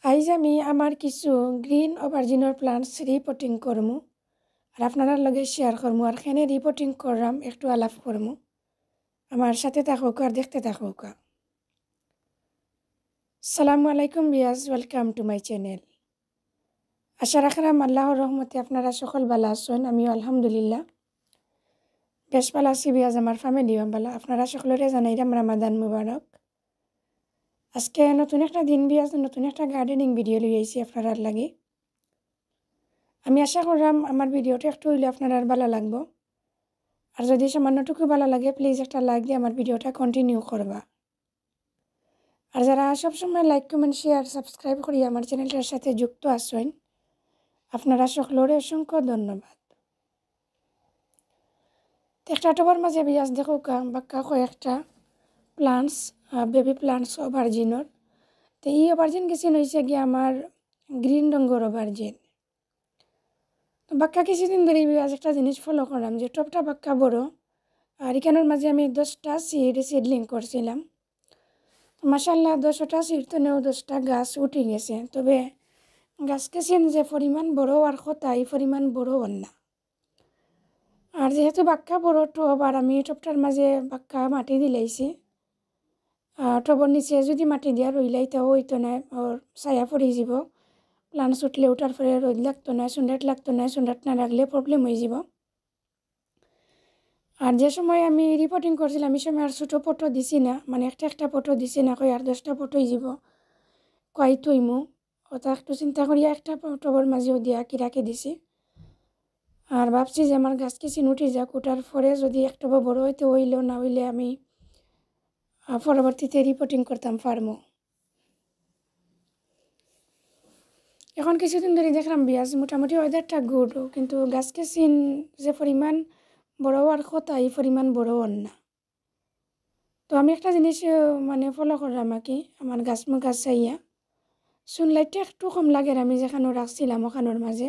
আইজ আমি আমার কিছু গ্রিন অপারজিনর প্লান্টস রিপোর্টিং করমু আর আপনার লগে শেয়ার করমু আর খেনে রিপোর্টিং করলাম একটু আলাপ করমু। আমার সাথে থাকুক আর দেখতে থাকুক। আসসালামু আলাইকুম বিয়াজ, ওয়েলকাম টু মাই চ্যানেল। আশা রাখলাম আল্লাহর রহমতে আপনারা সকল ভালো আছেন। আমিও আলহামদুলিল্লাহ বেশ ভালো আছি বিয়াজ, আমার ফ্যামিলিও ভালো। আপনারা সকলরে জানাইলাম রামাদান মুবারক। আজকে নতুন একটা দিন বিয়াজ, নতুন একটা গার্ডেনিং ভিডিও লিয়ে আইছি আপনার লাগে। আমি আশা করলাম আমার ভিডিওটা একটু হইলে আপনার ভালো লাগবো। আর যদি সামান্যটুকু ভালো লাগে প্লিজ একটা লাইক দিয়ে আমার ভিডিওটা কন্টিনিউ করবা। আর যারা সবসময় লাইক কমেন্ট শেয়ার সাবস্ক্রাইব করি আমার চ্যানেলটার সাথে যুক্ত আছেন, আপনারা সকলরে অসংখ্য ধন্যবাদ। একটা টবার মাঝে বিয়াজ দেখো বাক্কা কয়েকটা প্লান্টস, বেবি প্লান্টস অভারজিনর। তো এই অভারজিন কিছুদিন হয়েছে গিয়ে আমার গ্রিন রঙের অভারজিন। তো বাক্কা কিছুদিন ধরে বিয়াজ একটা জিনিস ফলো করলাম যে টপটা বাক্কা বড় আর এখানের মাঝে আমি 10টা সিডলিং করছিলাম। মাশাআল্লাহ 10টা সিড তো নেও 10টা গাছ উঠে গেছে, তবে গাছ কেছেন যে পরিমাণ বড় আর কথা এই পরিমাণ বড় না। আর যেহেতু বাক্কা বড় টব আর আমি টবটার মাঝে বাক্কা মাটি দিলাইছি, টবর নিচে যদি মাটি দিয়া রইলাই তাও হইতো না, ওর ছায়া পড়ে যাব। প্লান্টস উঠলে উঠার পরে রোদ লাগতো না, সুন্ডাট লাগতো না, সুন্ডাট না রাখলে প্রবলেম হয়ে যাব। আর যে সময় আমি রিপোর্টিং করছিলাম এই সময় আর ছোটো ফটো দিছি না, মানে একটা ফটো দিছি না, কই আর 10টা ফটো হয়ে যাব কয় থইমু। ওটা একটু চিন্তা করিয়া একটা টবর মাঝেও দিয়া কি রাখি দিছি। আর ভাবছি যে আমার গাছ কিছু উঠে যাক, উঠার পরে যদি এক টব বড় হইতে হইল না হইলে আমি পরবর্তীতে রিপোর্টিং করতাম পারমু। এখন কিছুদিন ধরে দেখলাম বিয়াজ মোটামুটি ওয়েদারটা গুড, কিন্তু গাছকে চিন যে পরিমাণ বড় হওয়ার কথা এই পরিমাণ বড় হন না। তো আমি একটা জিনিস মানে ফলো করলাম আর কি, আমার গাছ চাইয়া সানলাইটটা একটু কম লাগে আমি যেখানে রাখছিলাম ওখানোর মাঝে।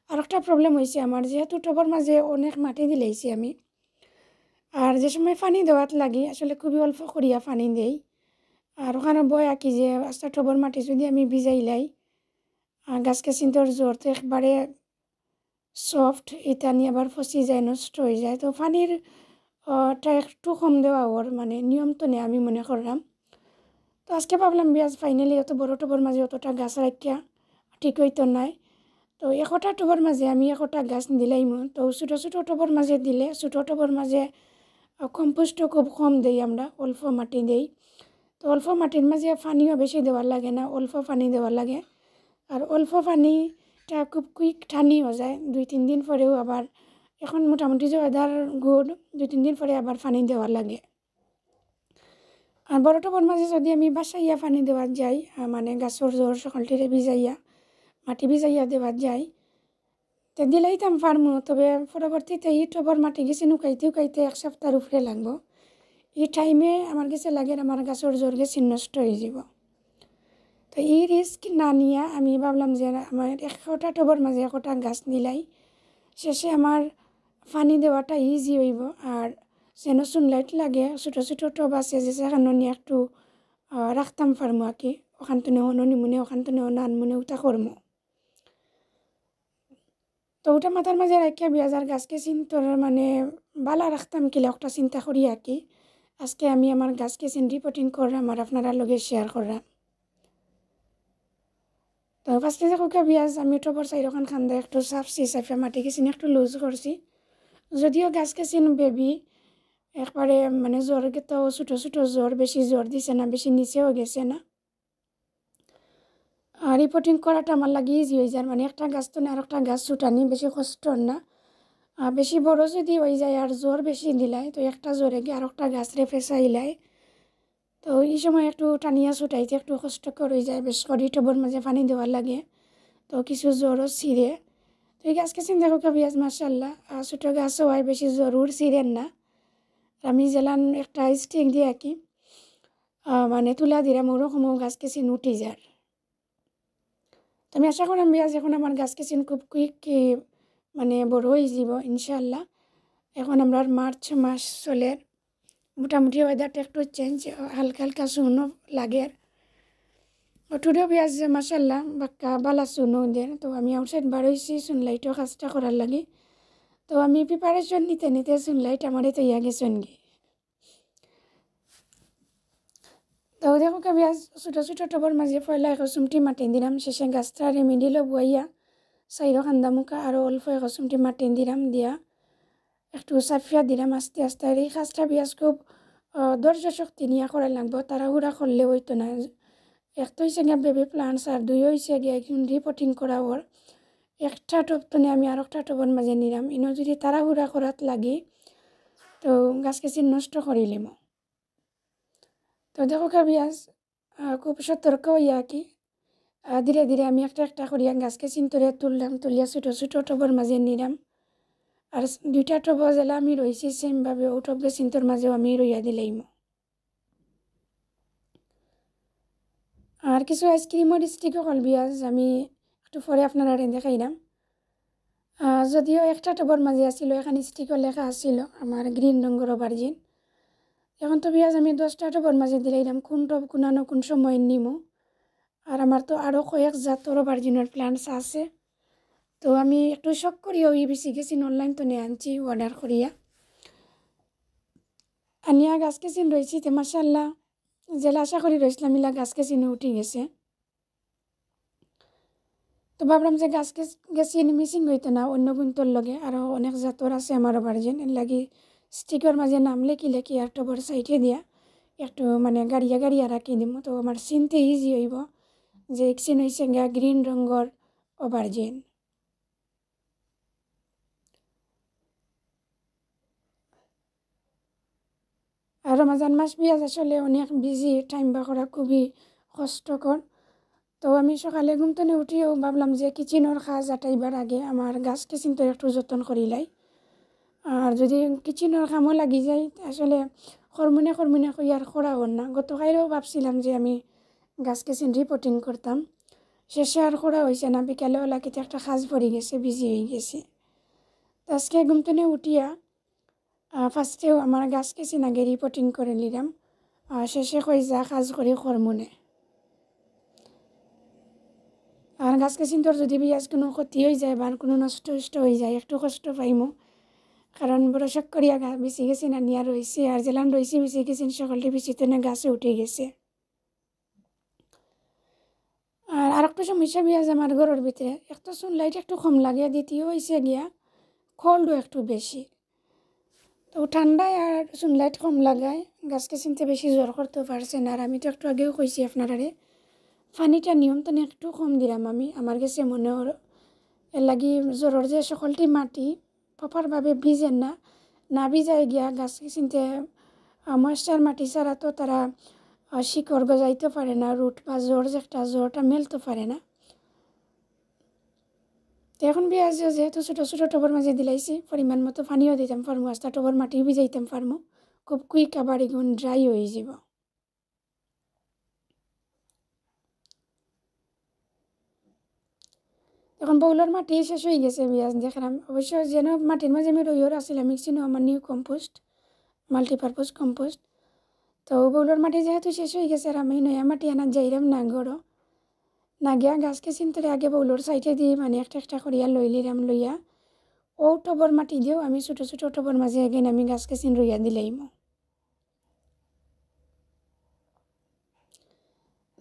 আর একটা প্রবলেম হয়েছে আমার, যেহেতু টবের মাঝে অনেক মাটি দিলাইছি আমি, আর যে সময় পানি দেওয়াত লাগে আসলে খুবই অল্প করিয়া পানি দেই। আর ওখানে বয় আঁকি যে আস্তা টবের মাটি যদি আমি ভিজাইলাই গাছকে চিন্তর জোর তো একবারে সফট, এটা নিয়ে আবার ফসি যায়, নষ্ট হয়ে যায়। তো পানির টা একটু কম দেওয়া ওর মানে নিয়ম তো নেই আমি মনে করলাম। তো আজকে ভাবলাম বিয়াজ ফাইনালি অত বড় টবের মাঝে অতটা গাছ রাখিয়া ঠিক হইতো নাই। তো একটা টবের মাঝে আমি একটা গাছ দিলাইমু। তো ছোটো ছোটো টবের মাঝে দিলে ছোটো টবের মাঝে কম্পোস্টও খুব কম দেই, আমরা অল্প মাটি দেই। তো অল্প মাটির মাঝে পানিও বেশি দেওয়ার লাগে না, অল্প পানি দেওয়ার লাগে। আর অল্প পানিটা খুব কুইক ঠানিও যায়, 2-3 দিন পরেও আবার এখন মোটামুটি যে ওয়েদার গুড, 2-3 দিন পরে আবার পানি দেওয়ার লাগে। আর বড় টবের মাঝে যদি আমি বাসাইয়া পানি দেওয়ার যাই, মানে গাছের জোর সকালটিরে ভিজাইয়া মাটি ভিজাইয়া দেওয়ার যাই, তো দিলাইতাম পারমু। তবে পরবর্তীতে এই টবের মাটি গেছে নুকাইতে 1 সপ্তাহের উপরে লাগবো। এই টাইমে আমার কাছে লাগে আমার গাছের জোর গেছে নষ্ট হয়ে যাব। তো এই রিস্ক না নিয়ে আমি ভাবলাম যে আমার একটা টবের মাঝে একটা গাছ দিলাই শেষে আমার পানি দেওয়াটা ইজি হইব। আর যেন সানলাইট লাগে ছোটো ছোটো টব আছে যে সেখানে নিয়ে একটু রাখতাম পারমু আর কি, ওখান তো নিমুনে ওখান তো আনমুনে ওটা করমু। তো ওটা মাথার মাঝে রাখিয়া বিয়াজার গাছকে চিন্তর মানে বালা রাখতাম কিলা একটা চিন্তা করি আর কি। আজকে আমি আমার গাছকে চিন রিপোর্টিং করলাম আর আপনারা লগে শেয়ার করলাম। তো ফার্স্টে যে কোকা বিয়াজ আমি টবর সাইড ওখান খান্দা একটু সাফিয়া মাটিকে চিনি একটু লুজ করছি। যদিও গাছকে চিন বেবি একবারে মানে জ্বর গেতাও ছোটো ছোটো জ্বর, বেশি জ্বর দিছে না, বেশি নিচেও গেছে না। আর রিপোর্টিং করাটা আমার লাগে ইজি হয়ে যায়, মানে একটা গাছ তো না আর একটা গাছ ছুটানি বেশি কষ্ট না। বেশি বড় যদি হয়ে যায় আর জ্বর বেশি দিলাই তো একটা জ্বরে গিয়ে আর একটা গাছ রে ফেসাইলাই, তো এই সময় একটু টানিয়া ছুটাইতে একটু কষ্টকর হয়ে যায়, বেশ করে টবের মাঝে পানি দেওয়ার লাগে। তো কিছু জ্বরও ছিঁড়ে। তো এই গাছকে চিন্তা করতে বিয়াজ মাশাআল্লাহ ছোটো গাছও হয়, বেশি জ্বরুর ছিঁড়েন না। আমি জেলান একটা স্টিক দিয়ে আঁকি মানে তুলা দিলাম ওরকম গাছকে চিন উঠি যার। তো আমি আশা করলাম বিয়াজ এখন আমার গাছকে চিন খুব কুইক মানে বড় হয়ে যাব ইনশাআল্লাহ। এখন আমরা মার্চ মাস চলে, মোটামুটি ওয়েদারটা একটু চেঞ্জ, হালকা হালকা শুকনো লাগে। টুডেও পেঁয়াজ মাসাল্লাহ বাক্কা বালা শুনো দেন তো আমি আউটসাইড বারোইছি সুনলাইটও কাজটা করার লাগে তো আমি প্রিপারেশন নিতে নিতে সুনলাইট আমারে তো ইয়া গেছেন গি তো দেখো পেঁয়াজ ছোটো ছোটো টবর মাঝে পয়লা এক চুমটি মাটি দিলাম শেষে গাছটা মিডিল বইয়া সাইডও খান্দা মুখা আরও অল্প এক চুমটি মাটি দিলাম দিয়া একটু সাফিয়া দিলাম আস্তে আস্তে আর এই কাজটা পেঁয়াজ খুব ধৈর্য শক্তি নিয়ে করা লাগবো তাড়াহুড়া করলে হইতো না একটা হয়েছে গিয়া বেবি প্লান্টস আর দুই হয়েছে গিয়া একজন রিপোর্টিং করা ওর একটা টপ তো আমি আর একটা টপর মাঝে নিলাম ইনো যদি তাড়াহুড়া করাত লাগে তো গাছ গাছি নষ্ট করিলিম তো দেখো পেঁয়াজ খুব সতর্ক হইয়া কি ধীরে ধীরে আমি একটা একটা করিয়া গাছকে চিন্তরে তুললাম তুলিয়া ছোটো ছোটো টবর মাঝে নিলাম আর দুইটা টব জেলা আমি রয়েছি সেমভাবে ও টব চিন্তর মাঝেও আমি রইয়া দিলাইম আর কিছু আইসক্রিমের স্টিকও কল পেঁয়াজ আমি একটু পরে আপনারা দেখাইলাম যদিও একটা টবর মাঝে আসছিল এখানে স্টিকও লেখা আসছিল আমার গ্রিন রঙের অভারজিন এখন তো পেঁয়াজ আমি 10টা টবর মাঝে দিলাইলাম কোন টব কোনানো কোন সময় নিমো আর আমার তো আরও কয়েক জাতর অভারজিনের প্ল্যান্টস আছে তো আমি একটু শখ করিয়া ওই বেশি গেছি অনলাইন তো নিয়ে আনছি অর্ডার করিয়া আনিয়া গাছ কেচিন রয়েছি তো মাসাল্লাহ জেলা আশা করি রয়েছিলাম মিলা গাছ কেচিনে উঠি গেছে তো ভাবলাম যে গাছ গেছিন মিসিং হইতো না অন্য গুন্তর লগে আরও অনেক জাতর আছে আমার অভারজিন এর লাগি স্টিকের মাঝে নাম লেখি লেখি আর টবর সাইডে দিয়া একটু মানে গাড়িয়া গাড়িয়া রাখি দিব তো আমার চিনতে ইজি হইব যে এক চিন হয়েছে গা গ্রিন রঙের অভারজিন আর রমজান মাস পেঁয়াজ আসলে অনেক বিজি টাইম বা করা খুবই কষ্টকর তো আমি সকালে ঘুম থেকে উঠিও ভাবলাম যে কিচেনের কাজ আটাইবার আগে আমার গাছ কিচেন তো একটু যত্ন করিলাই আর যদি কিচেনের কামও লাগি যায় আসলে কর্মনে কই আর করা হন না গতকালেও ভাবছিলাম যে আমি গাছ কিচেন রিপোর্টিং করতাম শেষে আর করা হয়েছে না বিকালে ওলা কিছু একটা কাজ পড়ে গেছে বিজি হয়ে গেছে আজকে ঘুম থেকে উঠিয়া ফার্স্টেও আমার গাছ কিচেন আগে রিপোর্টিং করে নিলাম শেষে কই যা কাজ করি কর্মনে আর গাছ কিচেনটোর যদি পেঁয়াজ কোনো ক্ষতি হয়ে যায় বা কোনো নষ্ট হয়ে যায় একটু কষ্ট পাইমো কারণ বড় শখ করিয়া বেশি গেছি না নিয়া রয়েছে আর জেলান রয়েছে বেশি গেছেন সকলটি বেশি তো না গাছে উঠে গেছে আর একটা সমস্যা পেঁয়াজ আমার ঘরের ভিতরে একটা সানলাইট একটু কম লাগে দ্বিতীয় হয়েছে গিয়া কোল্ডও একটু বেশি তো ঠান্ডায় আর সানলাইট কম লাগায় গাছকে চিনতে বেশি জ্বর করতে পারছেন আর আমি তো একটু আগেও কইছি আপনারারে পানিটা নিয়মটা একটু কম দিলাম আমি আমার কাছে মনে হলো এর লাগি জ্বরের যে সকলটি মাটি প্রপারভাবে ভিজেন না ভিজায় গিয়া গাছকে চিনতে ময়েশ্চার মাটি ছাড়া তো তারা শিকড় গজাইতে পারে না রুট বা জ্বর যে একটা জ্বরটা মেলতে পারে না তো এখন পেঁয়াজ যেহেতু ছোটো ছোটো টবর মাঝে দিলাইছি পরিমাণ মতো পানিও দিতাম পারমো আস্তা টবর মাটি ভিজাইতাম পারমো খুব কুইক আবার এগুন ড্রাই হয়ে যাব এখন বউলর মাটি শেষ হয়ে গেছে পেঁয়াজ দেখলাম অবশ্য যেন মাটির মাঝে আমি রইর আসলাম মিক্সিনো আমার নিউ কম্পোস্ট মাল্টিপারপোজ কম্পোস্ট তো বউলর মাটি যেহেতু শেষ হয়ে গেছে আর আমি নয়া মাটি আনার যাইলাম না গড়ো না গিয়া গাছকে চিনতে আগে বউলর সাইডে দিয়ে মানে একটা একটা করিয়া লইলিরাম লইয়া ও টবর মাটি দিয়েও আমি ছোটো ছোটো টবর মাঝে এগেন আমি গাছকে চিন রইয়া দিলাইম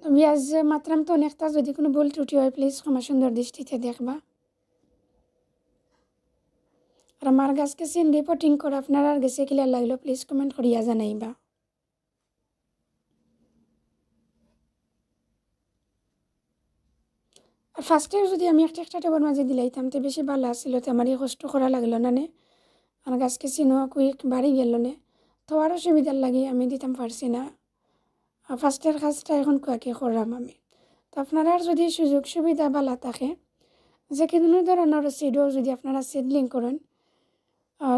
তো পেঁয়াজ মাত্রাম তো অনেকটা যদি কোনো ভুল ত্রুটি হয় প্লিজ ক্ষমা সুন্দর দৃষ্টিতে দেখবা আর আমার গাছকে চিন রিপোর্টিং করে আপনার আর গেছে কিলা লাগলো প্লিজ কমেন্ট করিয়া জানাইবা আর ফার্স্টেও যদি আমি একটা একটা টবর মাঝে দিলাইতাম তো বেশি ভালো আসছিল তো আমার কষ্ট করা লাগলো না নে আর গাছকে চিনো কুইক বাড়ি গেল নে তো আরও সুবিধার লাগে আমি দিতাম পারছি না ফার্স্টের কাজটা এখন কুয়াকে করলাম আমি তো আপনারা যদি সুযোগ সুবিধা ভালো থাকে যে কোনো ধরনের সিডও যদি আপনারা সিডলিং করেন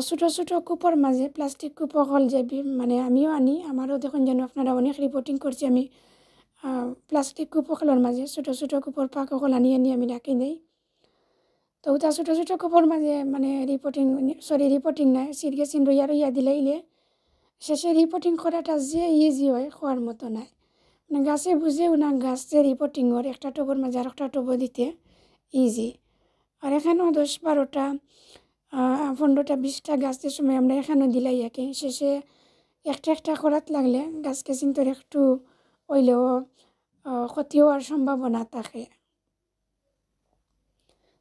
ছোটো ছোটো কূপর মাঝে প্লাস্টিক কূপ হল যে মানে আমিও আনি আমারও দেখুন যেন আপনারা অনেক রিপোর্টিং করছি আমি প্লাস্টিক কূপকলের মাঝে ছোটো ছোটো কূপর পাক অকল আনি আমি রাখি দেই তো ওটা ছোটো ছোটো কূপর মাঝে মানে রিপোর্টিং নাই সিরকে চিন রইয়া দিলাইলে শেষে রিপোর্টিং করাটা যে ইজি হয় খোয়ার মতো নাই না গাছে বুঝেও না গাছে রিপোর্টিংয়ের একটা টবের মাঝে আর একটা টব দিতে ইজি। আর এখানেও 10-12টা 15টা 20টা গাছের সময় আমরা এখানেও দিলাই একে শেষে একটা একটা করাত লাগলে গাছকে চিন্তর একটু হইলেও ক্ষতি হওয়ার সম্ভাবনা থাকে।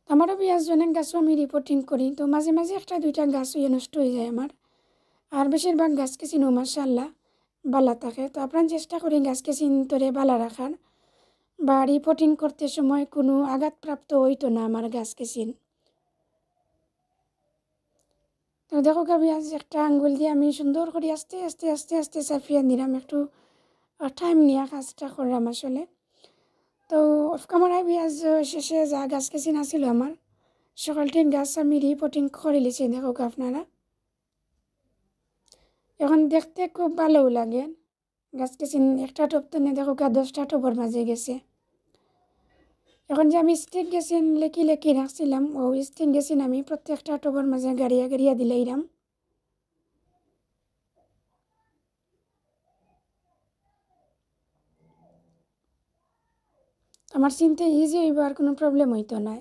আমারও পেঁয়াজ অনেক গাছও আমি রিপোর্টিং করি, তো মাঝে মাঝে একটা দুইটা গাছ হয়ে নষ্ট হয়ে যায় আমার। আর বেশিরভাগ গাছকে চিনো মাশাআল্লাহ বালা থাকে। তো আপনার চেষ্টা করি গাছকে চিন্তরে বালা রাখার, বা রিপোর্টিং করতে সময় কোনো আঘাতপ্রাপ্ত হইতো না আমার গাছকে চিন। তো দেখো পেঁয়াজ একটা আঙ্গুল দিয়ে আমি সুন্দর করে আস্তে আস্তে আস্তে আস্তে চাপিয়ে নিলাম, একটু টাইম নিয়ে কাজটা করলাম আসলে। তো অফকামারায় পেঁয়াজ শেষে যা গাছ কেসিন আসিল আমার সকালটিন গাছ আমি রিপোর্টিং করে লিছি দেখো আপনারা। এখন দেখতে খুব ভালোও লাগে গাছ কেসিন একটা টপ তো নিয়ে দেখো 10টা টপর মাঝে গেছে। এখন যে আমি স্টিক গেছিন লেখি লেখি রাখছিলাম, ও স্টিক গেছিন আমি প্রত্যেকটা টপর মাঝে গাড়িয়া গাড়িয়া দিলাইরাম। আমার চিনতে ইজি হইব, আর কোনো প্রবলেম হইতো না।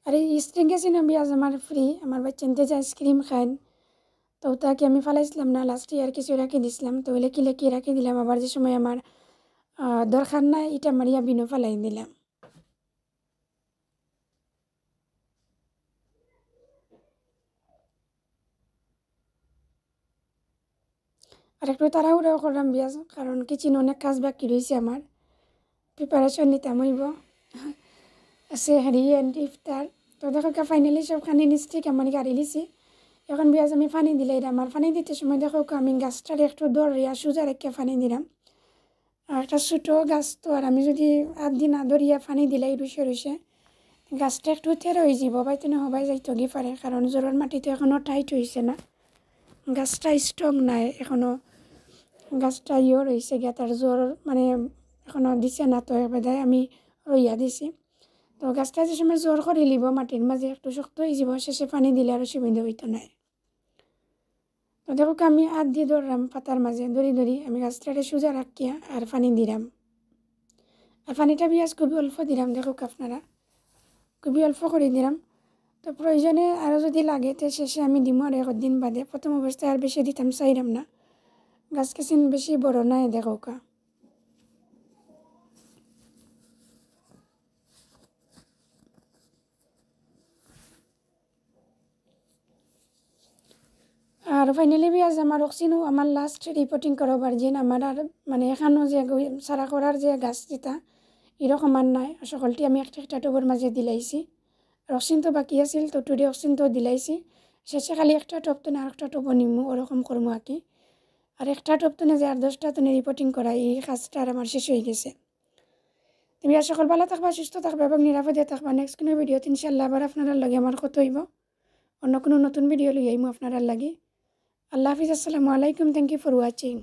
আর এই স্টিক গেছিন আমি আজ আমার ফ্রি, আমার বাচ্চাতে যে আইসক্রিম খান তো তাকে আমি ফালাইছিলাম না, লাস্টে আর কিছু রাখি দিছিলাম, তো লেখি লেখি রাখি দিলাম। আবার যে সময় আমার দরকার নাই এটা মারিয়া বিনো ফালাই দিলাম। আর একটু তাড়াহুড়াও করলাম বিয়াজ, কারণ কিচেন অনেক কাজ বাকি রয়েছে আমার, প্রিপারেশন নিতাম হইব সেহারি অ্যান্ড ইফতার। তো দেখো ফাইনালি সব খানি নিশ্চিক আমার গাড়ি লিছি। এখন বিয়াজ আমি পানি দিলে আমার পানি দিতে সময় দেখো আমি গাছটার একটু দৌড়িয়া সোজা রেখে পানি দিলাম। আর একটা ছোটো গাছ তো, আর আমি যদি আধ না দরিয়া পানি দিলাই রুষে রুষে গাছটা একটু থের হয়ে যাব, হবাই তো হবাই যাইতো গিয়ে পারে, কারণ জোরের মাটিতে এখনও টাইট হয়েছে না, গাছটা স্ট্রং নাই এখনও, গাছটা ইয়ে রয়েছে গিয়া তার জোর মানে এখনও দিছে না, তো এবারে আমি রইয়া দিছি। তো গাছটা যে সময় জোর করে লিব মাটির মাঝে একটু শক্ত হয়ে যাব, শেষে পানি দিলে আর অসুবিধা হইতো নাই। তো দেখো আমি হাত দিয়ে ধরলাম পাতার মাঝে ধরি ধরি আমি গাছটাকে সোজা রাখিয়া আর পানি দিলাম। আর পানিটা পেঁয়াজ খুবই অল্প দিলাম দেখো আপনারা, খুবই অল্প করে দিলাম। তো প্রয়োজনে আরও যদি লাগে তো শেষে আমি দিমো আর 1 দিন বাদে, প্রথম অবস্থায় আর বেশি দিতাম চাইলাম না, গাছ কেসিন বেশি বড় নাই দেখো কা। আর ফাইনালি পেঁয়াজ আমার অক্সিনও আমার লাস্ট রিপোর্টিং করাবার যে আমার আর মানে এখানেও যে সারা করার যে গাছ যেটা এরকম আর নাই, সকলটি আমি একটা একটা টবের মাঝে দিলাইছি। আর অক্সিন তো বাকি আছিল, তো টুডে অক্সিন তো দিলাইছি, শেষে খালি একটা টপ তো না আর একটা টপও নিমু ওরকম করবো আর কি। আর একটা টপ তো না যে আর 10টা তো রিপোর্টিং করা এই কাজটা আর আমার শেষ হয়ে গেছে। তুমি আর সকল ভালো থাকবা, সুস্থ থাকবা এবং নিরাপদে থাকবা। নেক্সট কোনো ভিডিওতে ইনশাল্লাহ আবার আপনারা লাগে আমার কত হইব, অন্য কোনো নতুন ভিডিও লই আইমু আপনারা লাগে। আল্লাহ হাফিজ, আসসালামু আলাইকুম, থ্যাংক ইউ ফর ওয়াচিং।